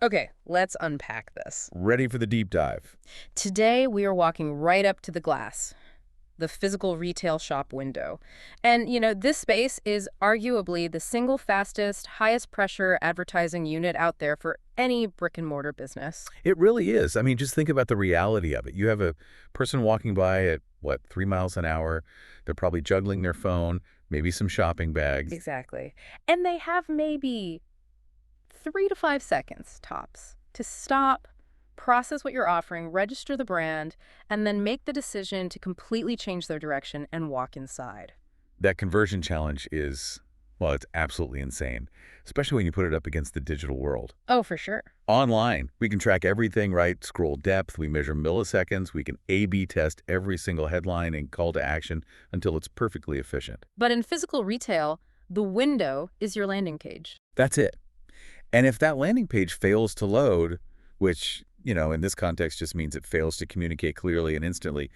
Okay, let's unpack this. Ready for the deep dive. Today, we are walking right up to the glass, the physical retail shop window. And, this space is arguably the single fastest, highest pressure advertising unit out there for any brick and mortar business. It really is. I mean, just think about the reality of it. You have a person walking by at, what, 3 miles an hour. They're probably juggling their phone, maybe some shopping bags. Exactly. And they have maybe 3 to 5 seconds tops to stop, process what you're offering, register the brand, and then make the decision to completely change their direction and walk inside. That conversion challenge is, well, it's absolutely insane, especially when you put it up against the digital world. Oh, for sure. Online, we can track everything, right? Scroll depth, we measure milliseconds, we can A/B test every single headline and call to action until it's perfectly efficient. But in physical retail, the window is your landing page. That's it. And if that landing page fails to load, which, in this context just means it fails to communicate clearly and instantly,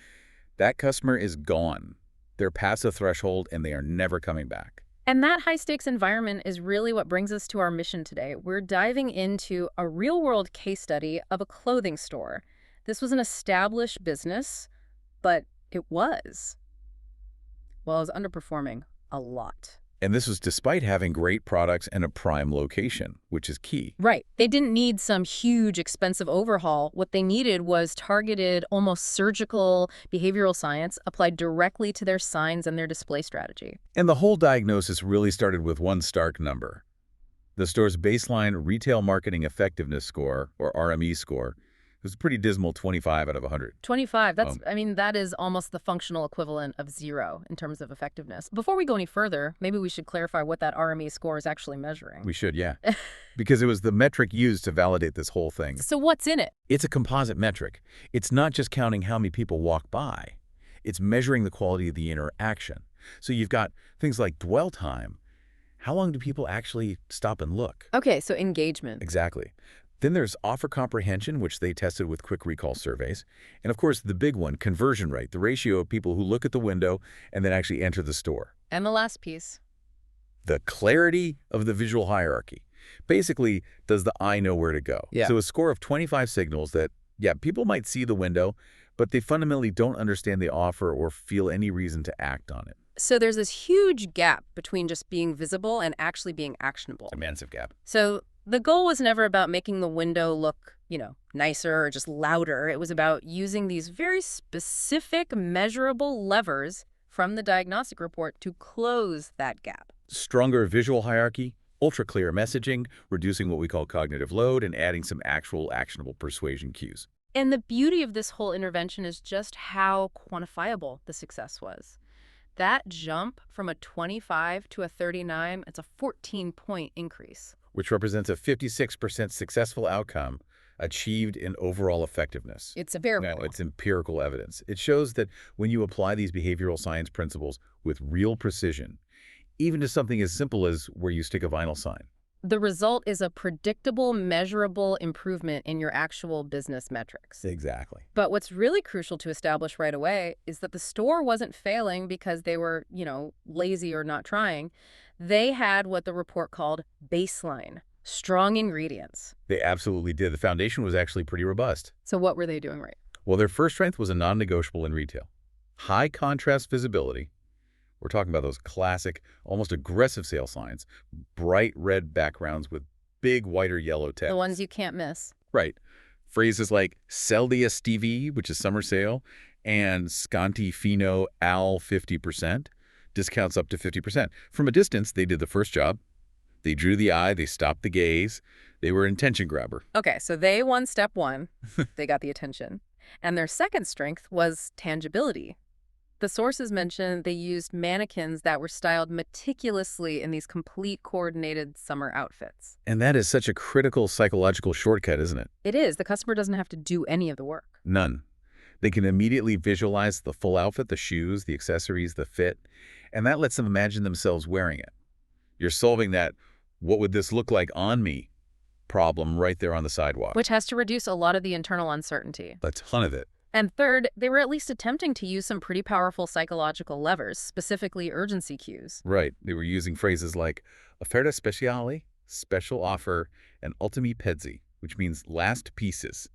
that customer is gone. They're past the threshold and they are never coming back. And that high-stakes environment is really what brings us to our mission today. We're diving into a real-world case study of a clothing store. This was an established business, but it was underperforming a lot. And this was despite having great products and a prime location, which is key. Right. They didn't need some huge, expensive overhaul. What they needed was targeted, almost surgical behavioral science applied directly to their signs and their display strategy. And the whole diagnosis really started with one stark number. The store's baseline retail marketing effectiveness score, or RME score, was a pretty dismal 25 out of 100. 25, that is almost the functional equivalent of 0 in terms of effectiveness. Before we go any further, maybe we should clarify what that RME score is actually measuring. We should, yeah. Because it was the metric used to validate this whole thing. So what's in it? It's a composite metric. It's not just counting how many people walk by. It's measuring the quality of the interaction. So you've got things like dwell time. How long do people actually stop and look? Okay, so engagement. Exactly. Then there's offer comprehension, which they tested with quick recall surveys. And of course, the big one, conversion rate, the ratio of people who look at the window and then actually enter the store. And the last piece. The clarity of the visual hierarchy. Basically, does the eye know where to go? Yeah. So a score of 25 signals that, people might see the window, but they fundamentally don't understand the offer or feel any reason to act on it. So there's this huge gap between just being visible and actually being actionable. A massive gap. So the goal was never about making the window look, nicer or just louder. It was about using these very specific, measurable levers from the diagnostic report to close that gap. Stronger visual hierarchy, ultra-clear messaging, reducing what we call cognitive load, and adding some actual actionable persuasion cues. And the beauty of this whole intervention is just how quantifiable the success was. That jump from a 25 to a 39, it's a 14-point increase. Which represents a 56% successful outcome achieved in overall effectiveness. It's a variable. No, it's empirical evidence. It shows that when you apply these behavioral science principles with real precision, even to something as simple as where you stick a vinyl sign, the result is a predictable, measurable improvement in your actual business metrics. Exactly. But what's really crucial to establish right away is that the store wasn't failing because they were, lazy or not trying. They had what the report called baseline, strong ingredients. They absolutely did. The foundation was actually pretty robust. So what were they doing right? Well, their first strength was a non-negotiable in retail. High contrast visibility. We're talking about those classic, almost aggressive sale signs, bright red backgrounds with big white or yellow text. The ones you can't miss. Right. Phrases like Sell the STV, which is summer sale, and Scanti Fino Al 50%, discounts up to 50%. From a distance, they did the first job. They drew the eye, they stopped the gaze. They were intention grabber. Okay, so they won step one. They got the attention. And their second strength was tangibility. The sources mentioned they used mannequins that were styled meticulously in these complete coordinated summer outfits. And that is such a critical psychological shortcut, isn't it? It is. The customer doesn't have to do any of the work. None. They can immediately visualize the full outfit, the shoes, the accessories, the fit, and that lets them imagine themselves wearing it. You're solving that "what would this look like on me" problem right there on the sidewalk. Which has to reduce a lot of the internal uncertainty. A ton of it. And third, they were at least attempting to use some pretty powerful psychological levers, specifically urgency cues. Right. They were using phrases like offerta speciale, special offer, and ultimi pezzi. which means last pieces.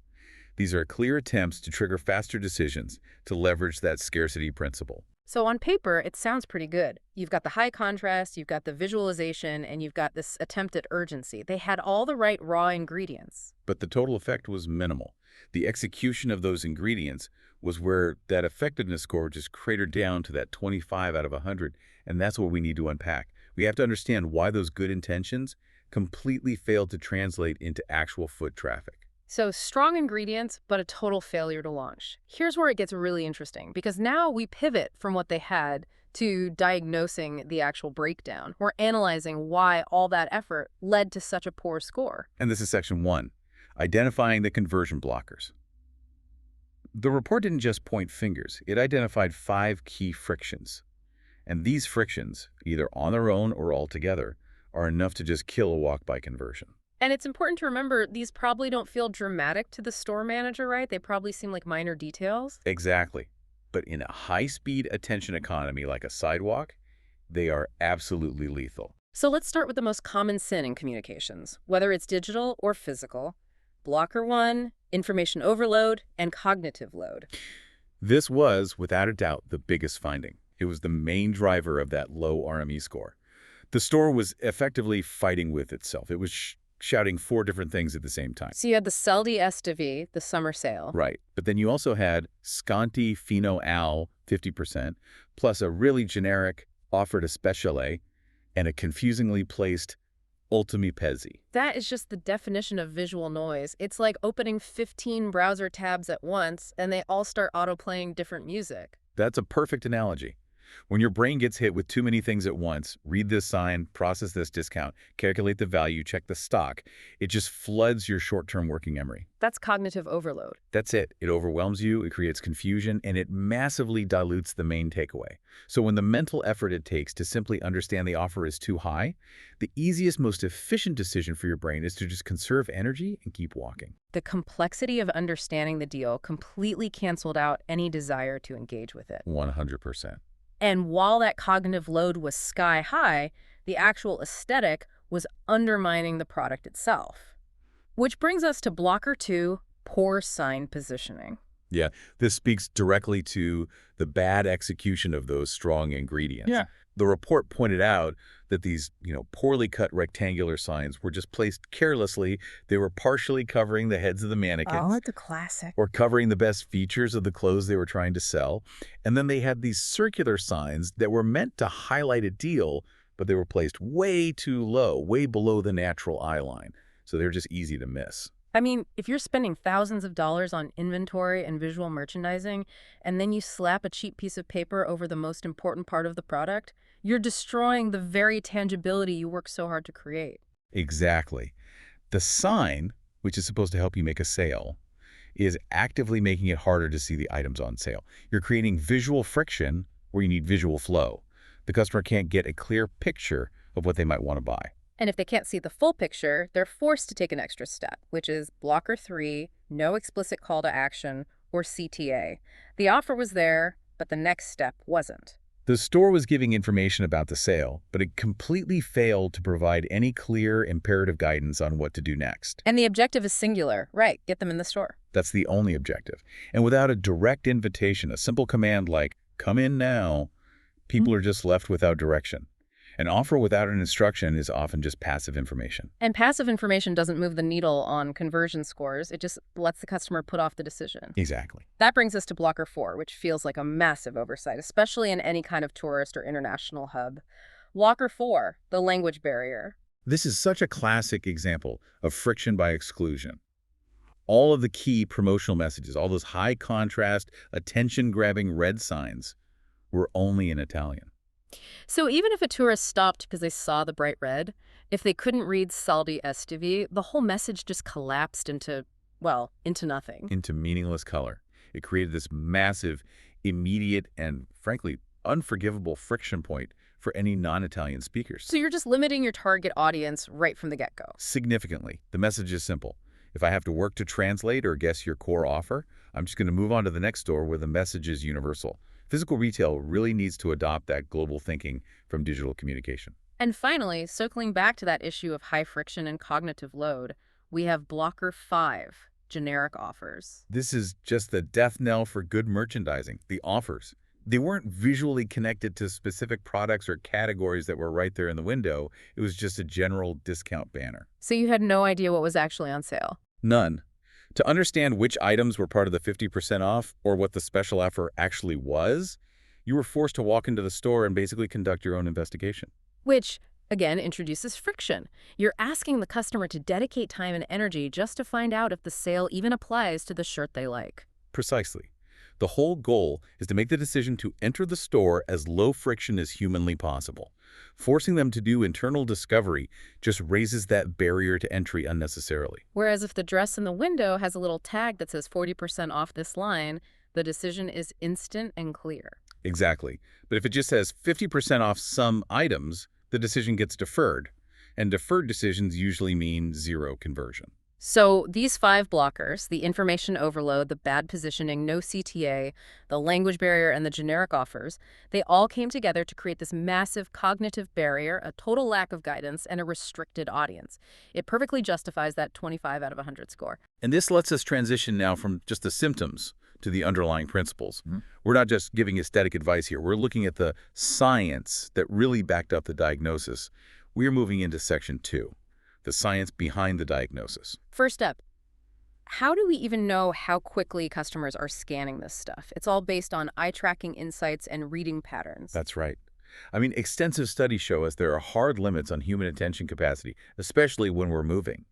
These are clear attempts to trigger faster decisions to leverage that scarcity principle. So on paper, it sounds pretty good. You've got the high contrast, you've got the visualization, and you've got this attempt at urgency. They had all the right raw ingredients. But the total effect was minimal. The execution of those ingredients was where that effectiveness score just cratered down to that 25 out of 100, and that's what we need to unpack. We have to understand why those good intentions completely failed to translate into actual foot traffic. So strong ingredients, but a total failure to launch. Here's where it gets really interesting, because now we pivot from what they had to diagnosing the actual breakdown. We're analyzing why all that effort led to such a poor score. And this is section 1, identifying the conversion blockers. The report didn't just point fingers. It identified 5 key frictions. And these frictions, either on their own or altogether, are enough to just kill a walk-by conversion. And it's important to remember these probably don't feel dramatic to the store manager, right? They probably seem like minor details. Exactly. But in a high-speed attention economy like a sidewalk, they are absolutely lethal. So let's start with the most common sin in communications, whether it's digital or physical. Blocker 1, information overload, and cognitive load. This was, without a doubt, the biggest finding. It was the main driver of that low RME score. The store was effectively fighting with itself. It was shouting 4 different things at the same time. So you had the scarcity, the summer sale. Right. But then you also had scanty fino al, 50%, plus a really generic offered especially, and a confusingly placed ultimi pezzi. That is just the definition of visual noise. It's like opening 15 browser tabs at once, and they all start auto-playing different music. That's a perfect analogy. When your brain gets hit with too many things at once, read this sign, process this discount, calculate the value, check the stock, it just floods your short-term working memory. That's cognitive overload. That's it. It overwhelms you, it creates confusion, and it massively dilutes the main takeaway. So when the mental effort it takes to simply understand the offer is too high, the easiest, most efficient decision for your brain is to just conserve energy and keep walking. The complexity of understanding the deal completely canceled out any desire to engage with it. 100%. And while that cognitive load was sky high, the actual aesthetic was undermining the product itself. Which brings us to blocker 2, poor sign positioning. Yeah, this speaks directly to the bad execution of those strong ingredients. Yeah. The report pointed out that these, poorly cut rectangular signs were just placed carelessly. They were partially covering the heads of the mannequins. Oh, the classic. Or covering the best features of the clothes they were trying to sell. And then they had these circular signs that were meant to highlight a deal, but they were placed way too low, way below the natural eye line. So they were just easy to miss. I mean, if you're spending thousands of dollars on inventory and visual merchandising, and then you slap a cheap piece of paper over the most important part of the product, you're destroying the very tangibility you worked so hard to create. Exactly. The sign, which is supposed to help you make a sale, is actively making it harder to see the items on sale. You're creating visual friction where you need visual flow. The customer can't get a clear picture of what they might want to buy. And if they can't see the full picture, they're forced to take an extra step, which is blocker 3, no explicit call to action, or CTA. The offer was there, but the next step wasn't. The store was giving information about the sale, but it completely failed to provide any clear, imperative guidance on what to do next. And the objective is singular, right? Get them in the store. That's the only objective. And without a direct invitation, a simple command like, "Come in now," people are just left without direction. An offer without an instruction is often just passive information. And passive information doesn't move the needle on conversion scores. It just lets the customer put off the decision. Exactly. That brings us to blocker 4, which feels like a massive oversight, especially in any kind of tourist or international hub. Blocker 4, the language barrier. This is such a classic example of friction by exclusion. All of the key promotional messages, all those high contrast, attention-grabbing red signs were only in Italian. So even if a tourist stopped because they saw the bright red, if they couldn't read Saldi Estivi, the whole message just collapsed into nothing. Into meaningless color. It created this massive, immediate, and frankly, unforgivable friction point for any non-Italian speakers. So you're just limiting your target audience right from the get-go. Significantly. The message is simple. If I have to work to translate or guess your core offer, I'm just going to move on to the next store where the message is universal. Physical retail really needs to adopt that global thinking from digital communication. And finally, circling back to that issue of high friction and cognitive load, We have blocker 5, generic offers. This is just the death knell for good merchandising, the offers. They weren't visually connected to specific products or categories that were right there in the window. It was just a general discount banner. So you had no idea what was actually on sale. None. To understand which items were part of the 50% off or what the special offer actually was, you were forced to walk into the store and basically conduct your own investigation. Which, again, introduces friction. You're asking the customer to dedicate time and energy just to find out if the sale even applies to the shirt they like. Precisely. The whole goal is to make the decision to enter the store as low friction as humanly possible. Forcing them to do internal discovery just raises that barrier to entry unnecessarily. Whereas if the dress in the window has a little tag that says 40% off this line, the decision is instant and clear. Exactly. But if it just says 50% off some items, the decision gets deferred. And deferred decisions usually mean zero conversion. So these 5 blockers, the information overload, the bad positioning, no CTA, the language barrier, and the generic offers, they all came together to create this massive cognitive barrier, a total lack of guidance, and a restricted audience. It perfectly justifies that 25 out of 100 score. And this lets us transition now from just the symptoms to the underlying principles. We're not just giving aesthetic advice here. We're looking at the science that really backed up the diagnosis. We're moving into section 2. The science behind the diagnosis. First up, how do we even know how quickly customers are scanning this stuff? It's all based on eye-tracking insights and reading patterns. That's right. I mean, extensive studies show us there are hard limits on human attention capacity, especially when we're moving.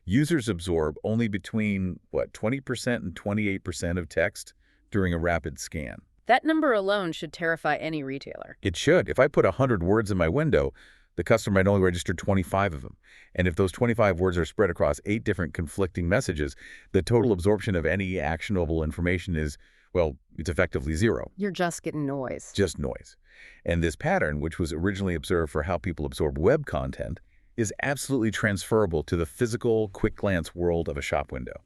Users absorb only between, 20% and 28% of text during a rapid scan. That number alone should terrify any retailer. It should. If I put 100 words in my window, the customer might only register 25 of them. And if those 25 words are spread across 8 different conflicting messages, the total absorption of any actionable information is, it's effectively zero. You're just getting noise. Just noise. And this pattern, which was originally observed for how people absorb web content, is absolutely transferable to the physical, quick-glance world of a shop window.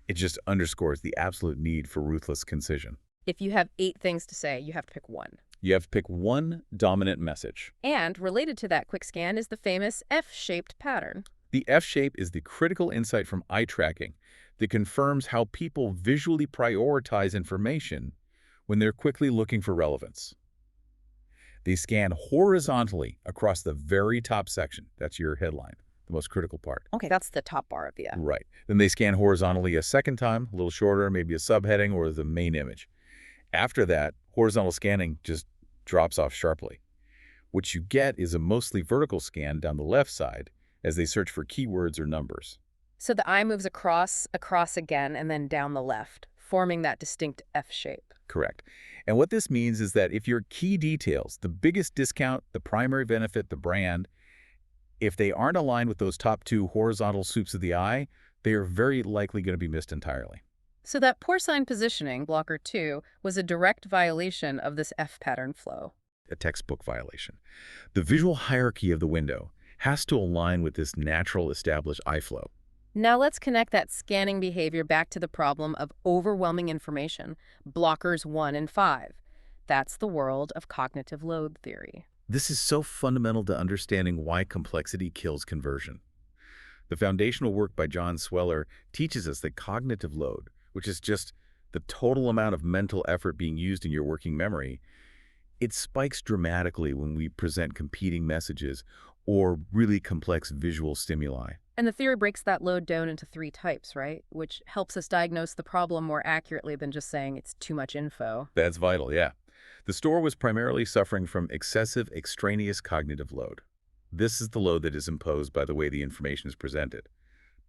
It just underscores the absolute need for ruthless concision. If you have 8 things to say, you have to pick one. You have to pick one dominant message. And related to that quick scan is the famous F-shaped pattern. The F shape is the critical insight from eye tracking that confirms how people visually prioritize information when they're quickly looking for relevance. They scan horizontally across the very top section. That's your headline, the most critical part. Okay, that's the top bar of the F. Right. Then they scan horizontally a second time, a little shorter, maybe a subheading or the main image. After that, horizontal scanning just drops off sharply. What you get is a mostly vertical scan down the left side as they search for keywords or numbers. So the eye moves across again, and then down the left, forming that distinct F shape. Correct. And what this means is that if your key details, the biggest discount, the primary benefit, the brand, if they aren't aligned with those top 2 horizontal swoops of the eye, they are very likely going to be missed entirely. So that porcine positioning, blocker 2, was a direct violation of this F pattern flow. A textbook violation. The visual hierarchy of the window has to align with this natural established eye flow. Now let's connect that scanning behavior back to the problem of overwhelming information, blockers 1 and 5. That's the world of cognitive load theory. This is so fundamental to understanding why complexity kills conversion. The foundational work by John Sweller teaches us that cognitive load, which is just the total amount of mental effort being used in your working memory, it spikes dramatically when we present competing messages or really complex visual stimuli. And the theory breaks that load down into 3 types, right? Which helps us diagnose the problem more accurately than just saying it's too much info. That's vital, yeah. The store was primarily suffering from excessive extraneous cognitive load. This is the load that is imposed by the way the information is presented.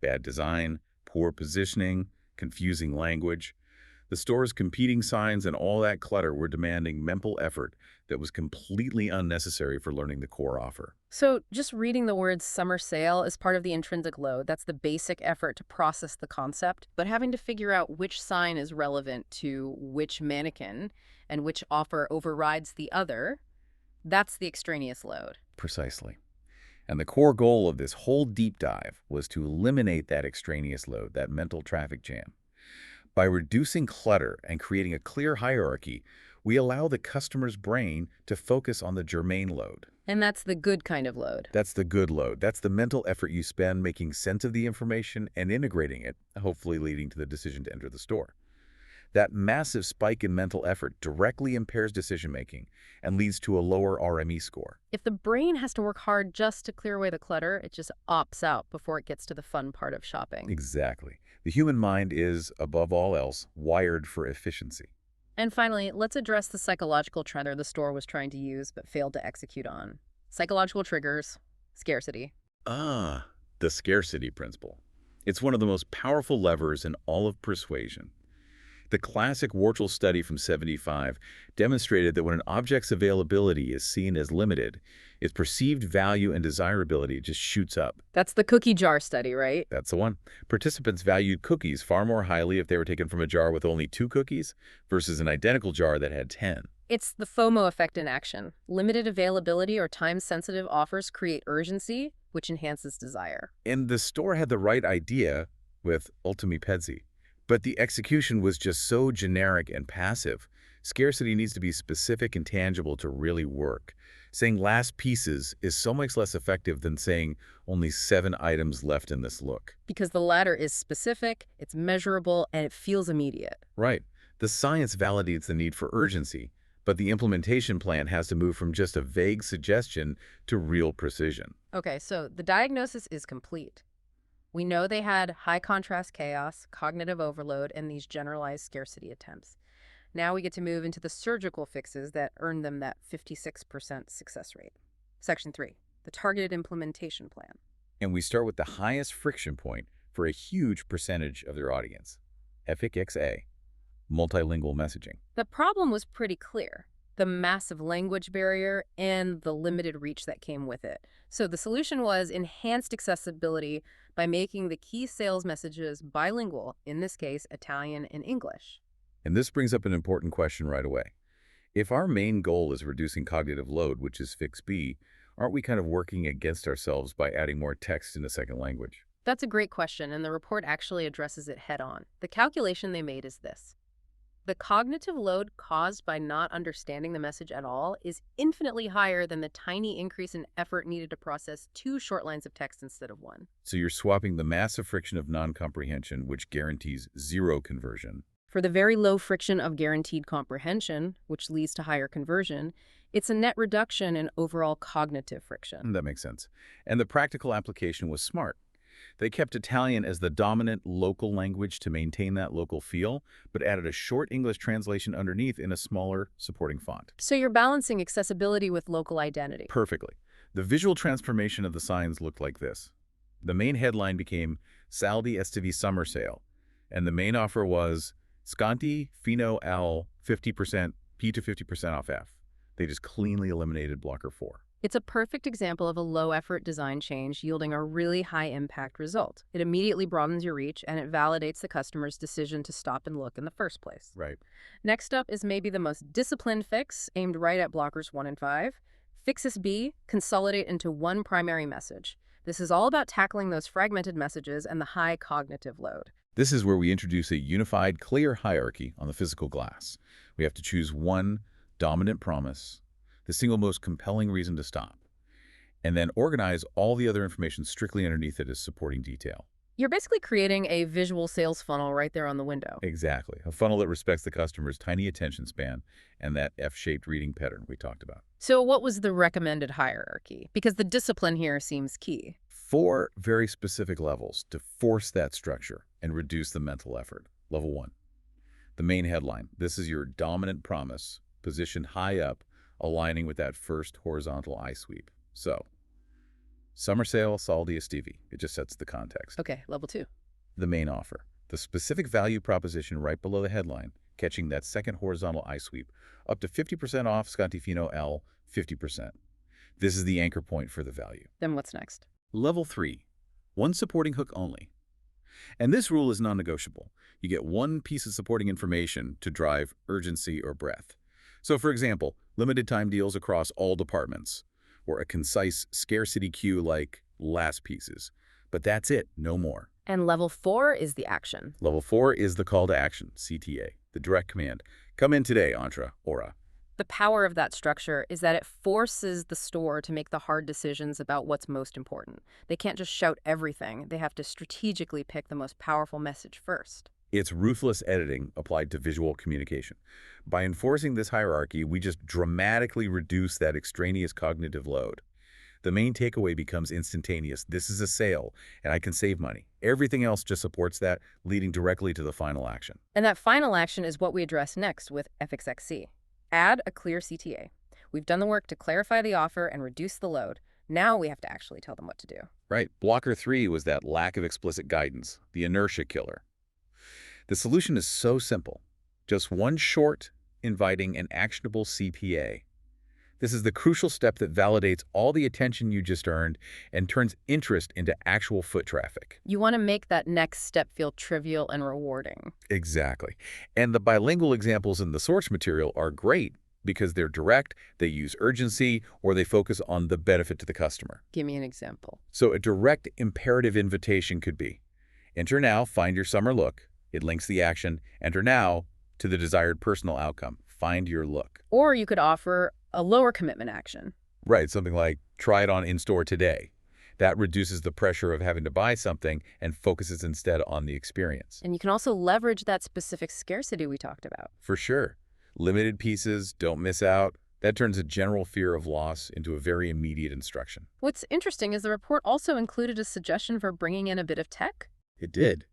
Bad design, poor positioning, confusing language. The store's competing signs and all that clutter were demanding mental effort that was completely unnecessary for learning the core offer. So just reading the words summer sale is part of the intrinsic load. That's the basic effort to process the concept. But having to figure out which sign is relevant to which mannequin and which offer overrides the other, that's the extraneous load. Precisely. And the core goal of this whole deep dive was to eliminate that extraneous load, that mental traffic jam. By reducing clutter and creating a clear hierarchy, we allow the customer's brain to focus on the germane load. And that's the good kind of load. That's the good load. That's the mental effort you spend making sense of the information and integrating it, hopefully leading to the decision to enter the store. That massive spike in mental effort directly impairs decision-making and leads to a lower RME score. If the brain has to work hard just to clear away the clutter, it just opts out before it gets to the fun part of shopping. Exactly. The human mind is, above all else, wired for efficiency. And finally, let's address the psychological trend the store was trying to use but failed to execute on. Psychological triggers, scarcity. Ah, the scarcity principle. It's one of the most powerful levers in all of persuasion. The classic Worchel study from '75 demonstrated that when an object's availability is seen as limited, its perceived value and desirability just shoots up. That's the cookie jar study, right? That's the one. Participants valued cookies far more highly if they were taken from a jar with only 2 cookies versus an identical jar that had 10. It's the FOMO effect in action. Limited availability or time-sensitive offers create urgency, which enhances desire. And the store had the right idea with Ultimi Pezzi. But the execution was just so generic and passive. Scarcity needs to be specific and tangible to really work. Saying last pieces is so much less effective than saying only 7 items left in this look. Because the latter is specific, it's measurable, and it feels immediate. Right. The science validates the need for urgency, but the implementation plan has to move from just a vague suggestion to real precision. Okay, so the diagnosis is complete. We know they had high contrast chaos, cognitive overload, and these generalized scarcity attempts. Now we get to move into the surgical fixes that earned them that 56% success rate. Section 3, the targeted implementation plan. And we start with the highest friction point for a huge percentage of their audience. FXA, multilingual messaging. The problem was pretty clear. The massive language barrier and the limited reach that came with it. So the solution was enhanced accessibility by making the key sales messages bilingual, in this case, Italian and English. And this brings up an important question right away. If our main goal is reducing cognitive load, which is fix B, aren't we kind of working against ourselves by adding more text in a second language? That's a great question, and the report actually addresses it head on. The calculation they made is this. The cognitive load caused by not understanding the message at all is infinitely higher than the tiny increase in effort needed to process 2 short lines of text instead of 1. So you're swapping the massive friction of non-comprehension, which guarantees 0 conversion. For the very low friction of guaranteed comprehension, which leads to higher conversion, it's a net reduction in overall cognitive friction. That makes sense. And the practical application was smart. They kept Italian as the dominant local language to maintain that local feel, but added a short English translation underneath in a smaller supporting font. So you're balancing accessibility with local identity. Perfectly. The visual transformation of the signs looked like this. The main headline became Saldi Estivi Summer Sale, and the main offer was Sconti Fino al 50% P to 50% off F. They just cleanly eliminated blocker 4. It's a perfect example of a low-effort design change yielding a really high-impact result. It immediately broadens your reach, and it validates the customer's decision to stop and look in the first place. Right. Next up is maybe the most disciplined fix, aimed right at blockers 1 and 5. Fixes B, consolidate into one primary message. This is all about tackling those fragmented messages and the high cognitive load. This is where we introduce a unified, clear hierarchy on the physical glass. We have to choose one dominant promise, the single most compelling reason to stop, and then organize all the other information strictly underneath it as supporting detail. You're basically creating a visual sales funnel right there on the window. Exactly. A funnel that respects the customer's tiny attention span and that F-shaped reading pattern we talked about. So what was the recommended hierarchy? Because the discipline here seems key. 4 very specific levels to force that structure and reduce the mental effort. Level 1. The main headline. This is your dominant promise, positioned high up, aligning with that first horizontal eye sweep. So, summer sale, Saldi Estivi. It just sets the context. Okay, level 2. The main offer. The specific value proposition right below the headline, catching that second horizontal eye sweep, up to 50% off Scontifino L, 50%. This is the anchor point for the value. Then what's next? Level 3. One supporting hook only. And this rule is non-negotiable. You get one piece of supporting information to drive urgency or breadth. So, for example, limited time deals across all departments, or a concise scarcity cue like last pieces. But that's it, no more. And level 4 is the action. Level 4 is the call to action, CTA, the direct command. Come in today, Entra, Ora. The power of that structure is that it forces the store to make the hard decisions about what's most important. They can't just shout everything. They have to strategically pick the most powerful message first. It's ruthless editing applied to visual communication. By enforcing this hierarchy, we just dramatically reduce that extraneous cognitive load. The main takeaway becomes instantaneous. This is a sale, and I can save money. Everything else just supports that, leading directly to the final action. And that final action is what we address next with FXXC. Add a clear CTA. We've done the work to clarify the offer and reduce the load. Now we have to actually tell them what to do. Right. Blocker 3 was that lack of explicit guidance, the inertia killer. The solution is so simple. Just one short, inviting, and actionable CPA. This is the crucial step that validates all the attention you just earned and turns interest into actual foot traffic. You want to make that next step feel trivial and rewarding. Exactly. And the bilingual examples in the source material are great because they're direct, they use urgency, or they focus on the benefit to the customer. Give me an example. So a direct imperative invitation could be, enter now, find your summer look. It links the action, enter now, to the desired personal outcome, find your look. Or you could offer a lower commitment action. Right, something like try it on in-store today. That reduces the pressure of having to buy something and focuses instead on the experience. And you can also leverage that specific scarcity we talked about. For sure. Limited pieces, don't miss out. That turns a general fear of loss into a very immediate instruction. What's interesting is the report also included a suggestion for bringing in a bit of tech. It did.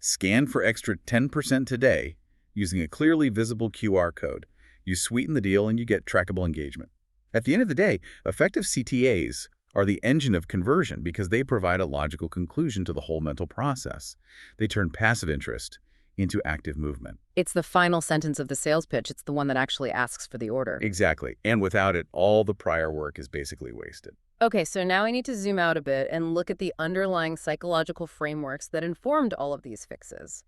Scan for extra 10% today using a clearly visible QR code. You sweeten the deal and you get trackable engagement. At the end of the day, effective CTAs are the engine of conversion because they provide a logical conclusion to the whole mental process. They turn passive interest into active movement. It's the final sentence of the sales pitch. It's the one that actually asks for the order. Exactly. And without it, all the prior work is basically wasted. Okay, so now I need to zoom out a bit and look at the underlying psychological frameworks that informed all of these fixes.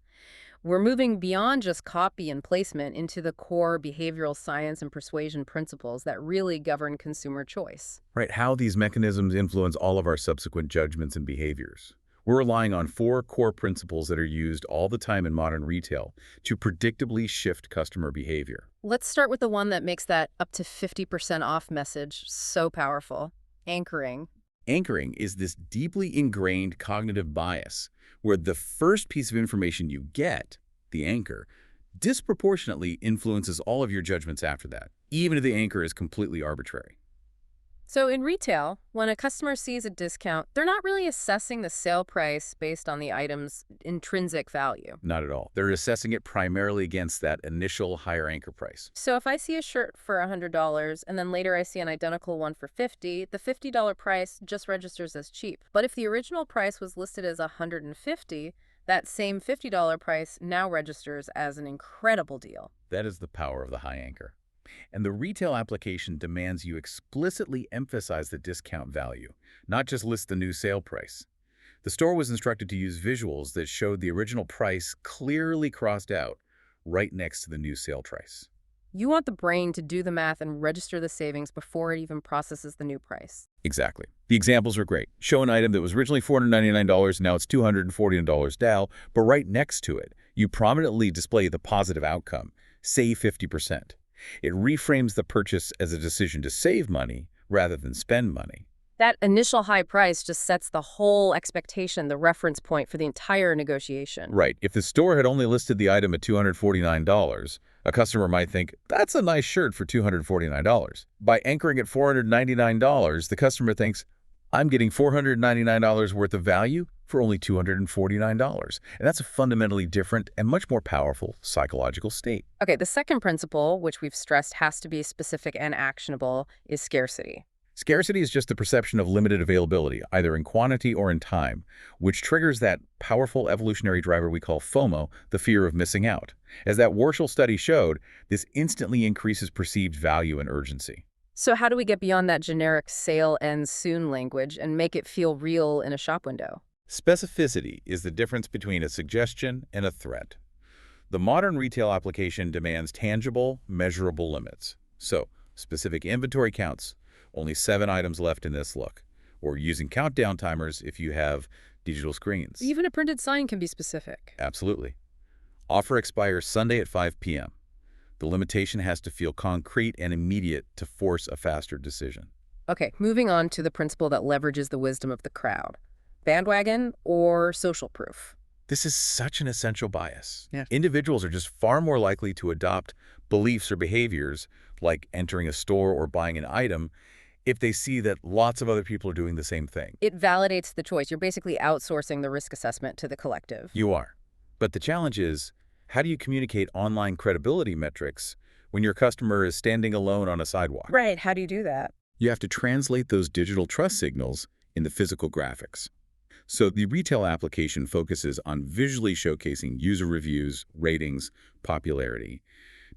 We're moving beyond just copy and placement into the core behavioral science and persuasion principles that really govern consumer choice. Right, how these mechanisms influence all of our subsequent judgments and behaviors. We're relying on 4 core principles that are used all the time in modern retail to predictably shift customer behavior. Let's start with the one that makes that up to 50% off message so powerful. Anchoring. Anchoring is this deeply ingrained cognitive bias where the first piece of information you get, the anchor, disproportionately influences all of your judgments after that, even if the anchor is completely arbitrary. So in retail, when a customer sees a discount, they're not really assessing the sale price based on the item's intrinsic value. Not at all. They're assessing it primarily against that initial higher anchor price. So if I see a shirt for $100 and then later I see an identical one for $50, the $50 price just registers as cheap. But if the original price was listed as $150, that same $50 price now registers as an incredible deal. That is the power of the high anchor. And the retail application demands you explicitly emphasize the discount value, not just list the new sale price. The store was instructed to use visuals that showed the original price clearly crossed out right next to the new sale price. You want the brain to do the math and register the savings before it even processes the new price. Exactly. The examples are great. Show an item that was originally $499, now it's $240 DAO, but right next to it, you prominently display the positive outcome, save 50%. It reframes the purchase as a decision to save money rather than spend money. That initial high price just sets the whole expectation, the reference point for the entire negotiation. Right. If the store had only listed the item at $249, a customer might think, that's a nice shirt for $249. By anchoring at $499, the customer thinks, I'm getting $499 worth of value for only $249. And that's a fundamentally different and much more powerful psychological state. Okay, the second principle, which we've stressed has to be specific and actionable, is scarcity. Scarcity is just the perception of limited availability, either in quantity or in time, which triggers that powerful evolutionary driver we call FOMO, the fear of missing out. As that Warshall study showed, this instantly increases perceived value and urgency. So how do we get beyond that generic sale ends soon language and make it feel real in a shop window? Specificity is the difference between a suggestion and a threat. The modern retail application demands tangible, measurable limits. So, specific inventory counts, only 7 items left in this look, or using countdown timers if you have digital screens. Even a printed sign can be specific. Absolutely. Offer expires Sunday at 5 p.m. The limitation has to feel concrete and immediate to force a faster decision. Okay, moving on to the principle that leverages the wisdom of the crowd. Bandwagon or social proof? This is such an essential bias. Yeah. Individuals are just far more likely to adopt beliefs or behaviors, like entering a store or buying an item, if they see that lots of other people are doing the same thing. It validates the choice. You're basically outsourcing the risk assessment to the collective. You are. But the challenge is, how do you communicate online credibility metrics when your customer is standing alone on a sidewalk? Right, how do you do that? You have to translate those digital trust signals into physical graphics. So the retail application focuses on visually showcasing user reviews, ratings, popularity,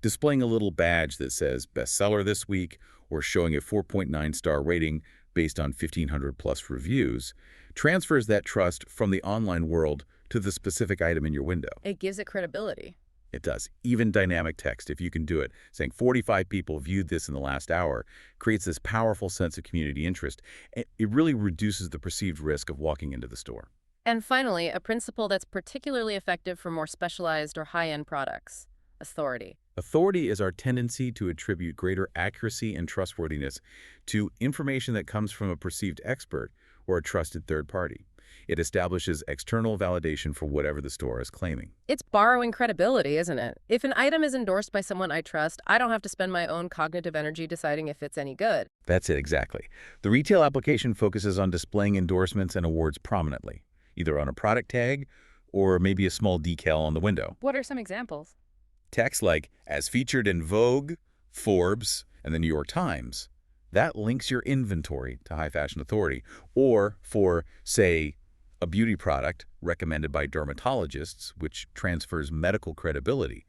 displaying a little badge that says bestseller this week or showing a 4.9-star rating based on 1,500+ reviews, transfers that trust from the online world to the specific item in your window. It gives it credibility. It does. Even dynamic text, if you can do it, saying 45 people viewed this in the last hour, creates this powerful sense of community interest. It really reduces the perceived risk of walking into the store. And finally, a principle that's particularly effective for more specialized or high-end products: authority. Authority is our tendency to attribute greater accuracy and trustworthiness to information that comes from a perceived expert or a trusted third party. It establishes external validation for whatever the store is claiming. It's borrowing credibility, isn't it? If an item is endorsed by someone I trust, I don't have to spend my own cognitive energy deciding if it's any good. That's it, exactly. The retail application focuses on displaying endorsements and awards prominently, either on a product tag or maybe a small decal on the window. What are some examples? Text like, as featured in Vogue, Forbes, and the New York Times, that links your inventory to high fashion authority. Or for, say, a beauty product recommended by dermatologists, which transfers medical credibility.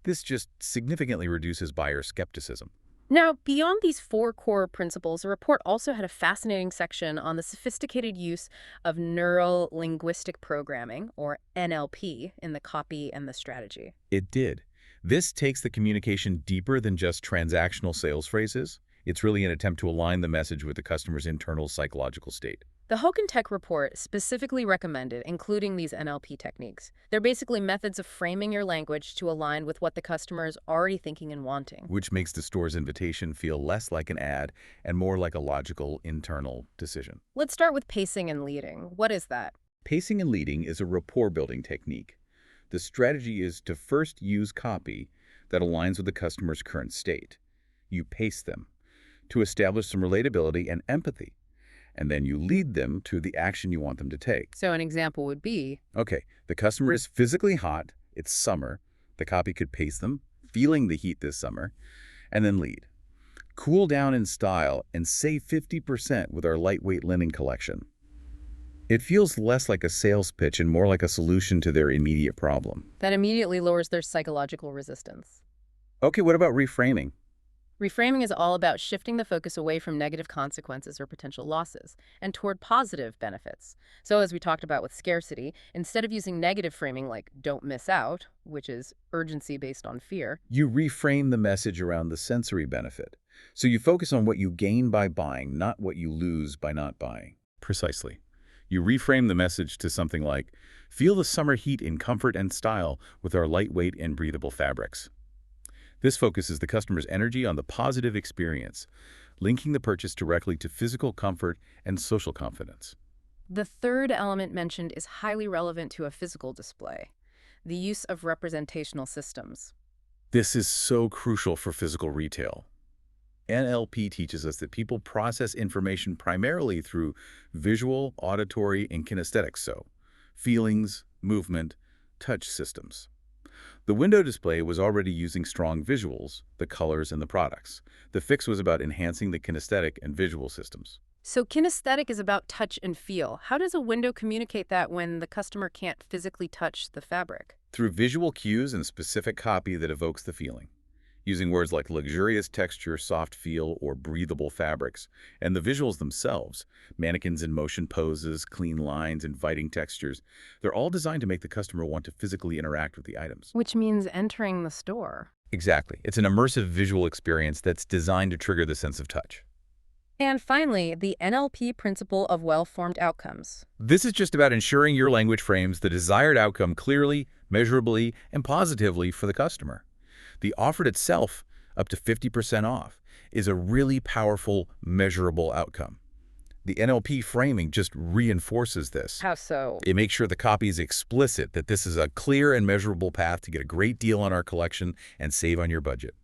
This just significantly reduces buyer skepticism. Now, beyond these four core principles, the report also had a fascinating section on the sophisticated use of neuro-linguistic programming, or NLP, in the copy and the strategy. It did. This takes the communication deeper than just transactional sales phrases. It's really an attempt to align the message with the customer's internal psychological state. The Hoken Tech report specifically recommended including these NLP techniques. They're basically methods of framing your language to align with what the customer is already thinking and wanting. Which makes the store's invitation feel less like an ad and more like a logical internal decision. Let's start with pacing and leading. What is that? Pacing and leading is a rapport-building technique. The strategy is to first use copy that aligns with the customer's current state. You pace them to establish some relatability and empathy, and then you lead them to the action you want them to take. So an example would be, Okay, the customer is physically hot, it's summer, the copy could pace them, feeling the heat this summer, and then lead. Cool down in style and save 50% with our lightweight linen collection. It feels less like a sales pitch and more like a solution to their immediate problem. that immediately lowers their psychological resistance. Okay, what about reframing? Reframing is all about shifting the focus away from negative consequences or potential losses and toward positive benefits. So as we talked about with scarcity, instead of using negative framing like don't miss out, which is urgency based on fear, You reframe the message around the sensory benefit. So you focus on what you gain by buying, not what you lose by not buying. Precisely. You reframe the message to something like, feel the summer heat in comfort and style with our lightweight and breathable fabrics. This focuses the customer's energy on the positive experience, linking the purchase directly to physical comfort and social confidence. the third element mentioned is highly relevant to a physical display: the use of representational systems. This is so crucial for physical retail. NLP teaches us that people process information primarily through visual, auditory, and kinesthetics, so feelings, movement, touch systems. The window display was already using strong visuals, the colors, and the products. The fix was about enhancing the kinesthetic and visual systems. So kinesthetic is about touch and feel. How does a window communicate that when the customer can't physically touch the fabric? Through visual cues and specific copy that evokes the feeling, using words like luxurious texture, soft feel, or breathable fabrics, and the visuals themselves, mannequins in motion poses, clean lines, inviting textures, they're all designed to make the customer want to physically interact with the items. Which means entering the store. Exactly. It's an immersive visual experience that's designed to trigger the sense of touch. And finally, the NLP principle of well-formed outcomes. This is just about ensuring your language frames the desired outcome clearly, measurably, and positively for the customer. The offer itself, up to 50% off, is a really powerful, measurable outcome. The NLP framing just reinforces this. How so? It makes sure the copy is explicit that this is a clear and measurable path to get a great deal on our collection and save on your budget.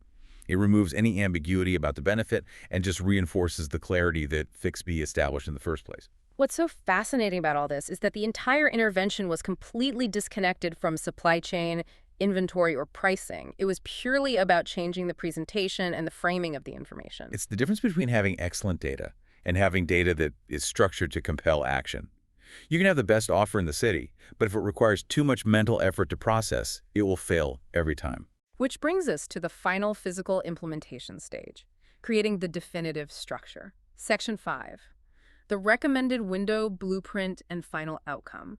It removes any ambiguity about the benefit and just reinforces the clarity that Fixby established in the first place. What's so fascinating about all this is that the entire intervention was completely disconnected from supply chain, inventory, or pricing. It was purely about changing the presentation and the framing of the information. It's the difference between having excellent data and having data that is structured to compel action. You can have the best offer in the city, but if it requires too much mental effort to process, it will fail every time. Which brings us to the final physical implementation stage, creating the definitive structure. Section 5. The recommended window, blueprint, and final outcome.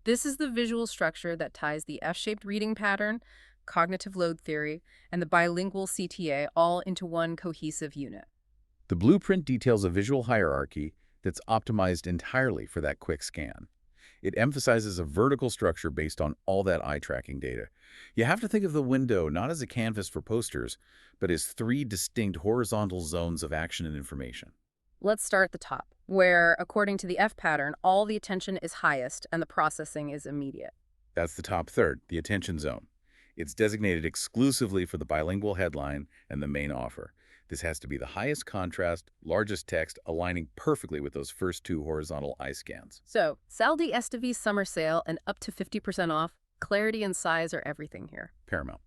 This is the visual structure that ties the F-shaped reading pattern, cognitive load theory, and the bilingual CTA all into one cohesive unit. The blueprint details a visual hierarchy that's optimized entirely for that quick scan. It emphasizes a vertical structure based on all that eye-tracking data. You have to think of the window not as a canvas for posters, but as 3 distinct horizontal zones of action and information. Let's start at the top, where, according to the F pattern, all the attention is highest and the processing is immediate. That's the top third, the attention zone. It's designated exclusively for the bilingual headline and the main offer. This has to be the highest contrast, largest text, aligning perfectly with those first 2 horizontal eye scans. So, Saldi STV summer sale and up to 50% off, clarity and size are everything here. Paramount.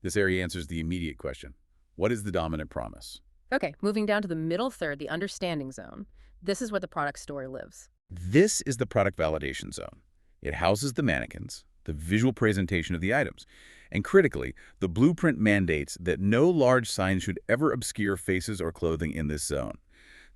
This area answers the immediate question. What is the dominant promise? Okay, moving down to the middle third, the understanding zone. This is where the product story lives. This is the product validation zone. It houses the mannequins, the visual presentation of the items, and critically, the blueprint mandates that no large signs should ever obscure faces or clothing in this zone.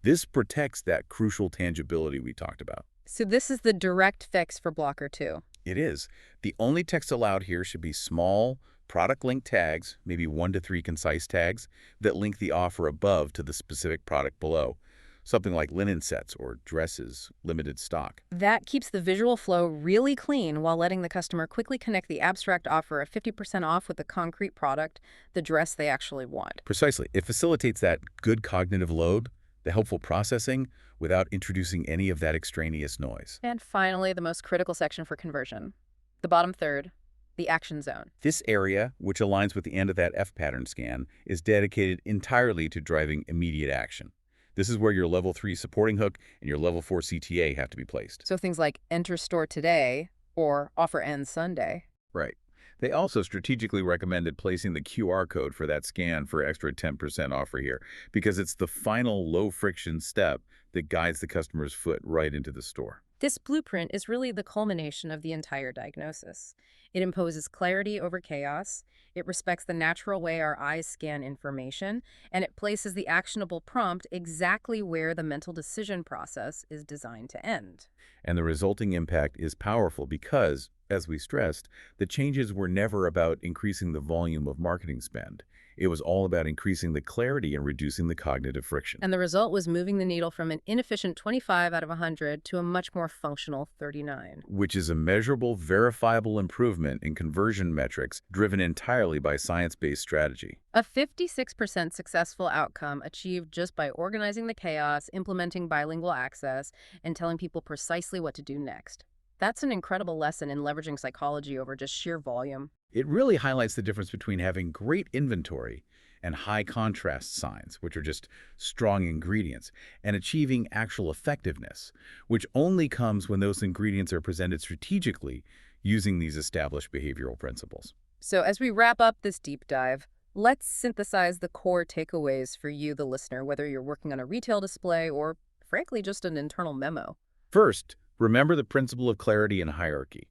This protects that crucial tangibility we talked about. So this is the direct fix for Blocker 2. It is. The only text allowed here should be small, product link tags, maybe 1 to 3 concise tags, that link the offer above to the specific product below. Something like linen sets or dresses, limited stock. That keeps the visual flow really clean while letting the customer quickly connect the abstract offer of 50% off with the concrete product, the dress they actually want. Precisely. It facilitates that good cognitive load, the helpful processing, without introducing any of that extraneous noise. And finally, the most critical section for conversion. The bottom third, the action zone. This area, which aligns with the end of that F pattern scan, is dedicated entirely to driving immediate action. This is where your level 3 supporting hook and your level 4 CTA have to be placed. So things like enter store today or offer ends Sunday. Right. They also strategically recommended placing the QR code for that scan for extra 10% offer here because it's the final low-friction step that guides the customer's foot right into the store. This blueprint is really the culmination of the entire diagnosis. It imposes clarity over chaos, it respects the natural way our eyes scan information, and it places the actionable prompt exactly where the mental decision process is designed to end. And the resulting impact is powerful because, as we stressed, the changes were never about increasing the volume of marketing spend. It was all about increasing the clarity and reducing the cognitive friction. And the result was moving the needle from an inefficient 25 out of 100 to a much more functional 39. Which is a measurable, verifiable improvement in conversion metrics driven entirely by science-based strategy. A 56% successful outcome achieved just by organizing the chaos, implementing bilingual access, and telling people precisely what to do next. That's an incredible lesson in leveraging psychology over just sheer volume. It really highlights the difference between having great inventory and high contrast signs, which are just strong ingredients, and achieving actual effectiveness, which only comes when those ingredients are presented strategically using these established behavioral principles. So as we wrap up this deep dive, let's synthesize the core takeaways for you, the listener, whether you're working on a retail display or, frankly, just an internal memo. First, remember the principle of clarity and hierarchy.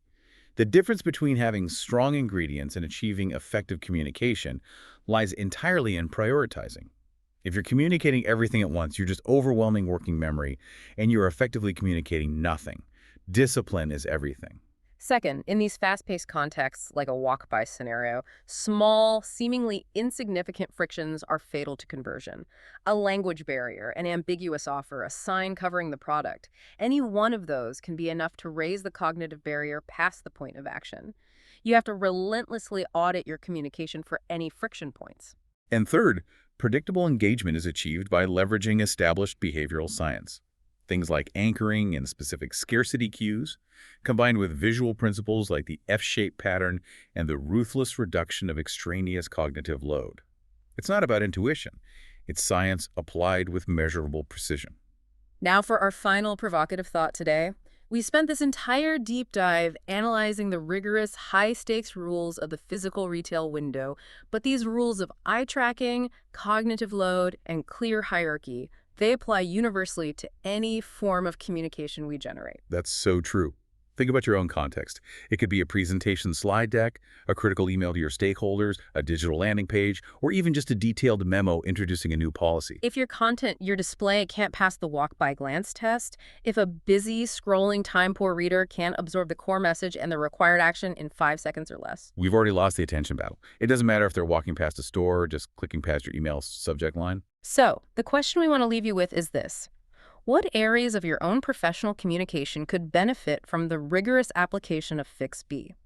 The difference between having strong ingredients and achieving effective communication lies entirely in prioritizing. If you're communicating everything at once, you're just overwhelming working memory, and you're effectively communicating nothing. Discipline is everything. Second, in these fast-paced contexts, like a walk-by scenario, small, seemingly insignificant frictions are fatal to conversion. A language barrier, an ambiguous offer, a sign covering the product. Any one of those can be enough to raise the cognitive barrier past the point of action. You have to relentlessly audit your communication for any friction points. And third, predictable engagement is achieved by leveraging established behavioral science. Things like anchoring and specific scarcity cues, combined with visual principles like the F-shaped pattern and the ruthless reduction of extraneous cognitive load. It's not about intuition. It's science applied with measurable precision. Now for our final provocative thought today. We spent this entire deep dive analyzing the rigorous, high-stakes rules of the physical retail window, but these rules of eye tracking, cognitive load, and clear hierarchy, they apply universally to any form of communication we generate. That's so true. Think about your own context. It could be a presentation slide deck, a critical email to your stakeholders, a digital landing page, or even just a detailed memo introducing a new policy. If your content, your display can't pass the walk-by glance test, if a busy, scrolling, time-poor reader can't absorb the core message and the required action in 5 seconds or less. We've already lost the attention battle. It doesn't matter if they're walking past a store or just clicking past your email subject line. So, the question we want to leave you with is this. What areas of your own professional communication could benefit from the rigorous application of Fix B?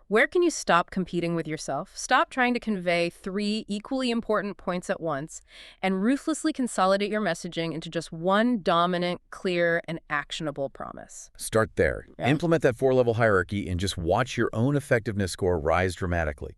Where can you stop competing with yourself, stop trying to convey 3 equally important points at once, and ruthlessly consolidate your messaging into just one dominant, clear, and actionable promise? Start there. Yeah. Implement that 4-level hierarchy and just watch your own effectiveness score rise dramatically.